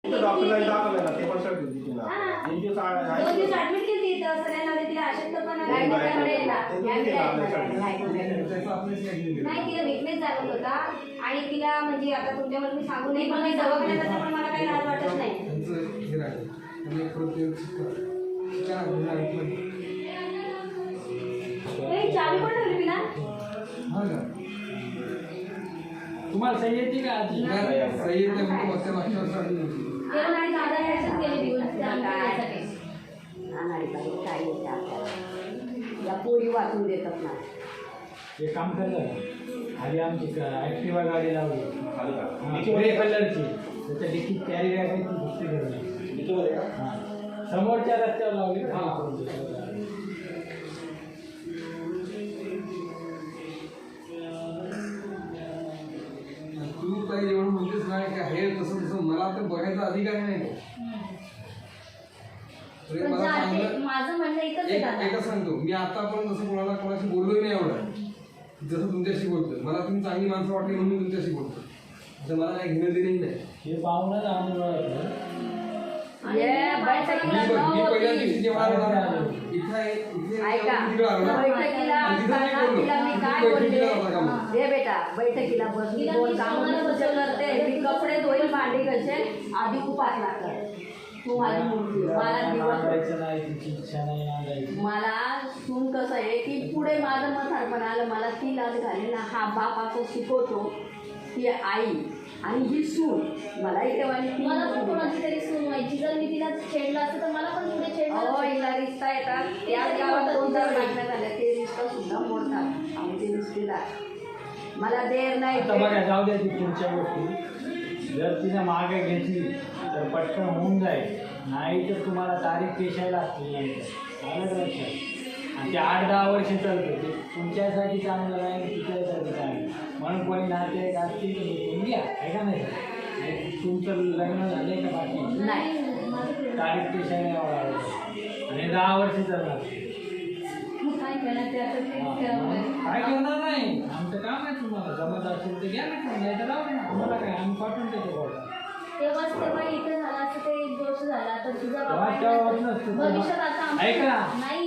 डॉक्टरला दाखवलं ना ते पण सगळं तिला एक दिवस 2 दिवस ऍडमिट केली तर सगळ्यांना तिला अशक्तपणा नाही तिला विकनेस जाणवत होता आणि तिला म्हणजे आता तुमच्यावर मी सांगू नये पण मी दवाखान्यात पण मला काही लाज वाटत नाही. चावी पण ठेवली मी ना तुम्हाला सही येते का आधी सही येते मग आणि दादा ऍक्सेस केले दिवस या पोरी वाचून देतात ना. हे काम करलं आधी आमची ॲक्टिवा गाडी लावली ग्रे कलरची त्याच्या डिकीत कॅरी बॅग आहे ती दुसरी घडली हां समोरच्या रस्त्यावर लावली तू काही जेवण म्हणतेस नाही का हे तसं तसं मला तर बघायचा अधिकार नाही. माझं म्हणणं एकच सांगतो मी आता पण जसं कोणाशी बोललोय नाही एवढं जसं तुमच्याशी बोलतोय. मला तुम्ही चांगली माणसं वाटली म्हणून मी तुमच्याशी बोलतो. असं मला काही घेणं देणंही नाही. हे पाहूनच आम्ही पहिल्या दिवशी जेव्हा बेटा बैठकीला बसली दोन काम करते मी कपडे धुईल भांडी घासेल आधी उपास लागतात. तू माझी मुलगी मला सून कसं आहे की पुढे माझं म्हातारपण आलं मला ती लाज घाली ना हा बाप असं शिकवतो की आई आणि ही सून मलाही तेव्हा मला पण कोणाची तरी सून व्हायची जर मी तिला छेडलं असतं तर मला पण पुढे छेडलं हिला रिश्ता येतात त्याच गावात 2 लग्न झाले ते रिश्ता सुद्धा मोडतात आमचे रिश्तेदार मला देर नाही. बघा जाऊ द्या ती पुढच्या गोष्टी जर तिने मागे घेतली तर पटकन होऊन जाईल नाही तर तुम्हाला तारीख पेशायला लागते आलं लक्षात. आणि ते 8-10 वर्ष चालतं ते तुमच्यासाठी चांगलं नाही तुमच्यासाठी चांगलं म्हणून कोणी नाते असतील तुम्ही घ्या आहे का नाही. तुमचं लग्न झालंय का बाकी नाही तारीख पेशायला यावं लागतं आणि 10 वर्ष चालणार काय करणार नाही आमचं काम आहे. तुम्हाला जमत असेल तर घ्या नाही तर लावू ना तुम्हाला काय आम्ही पाठवून देतो. तेव्हा इथे झाला असं ते 1 वर्ष झाला तर तुझा भविष्यात आता ऐका नाही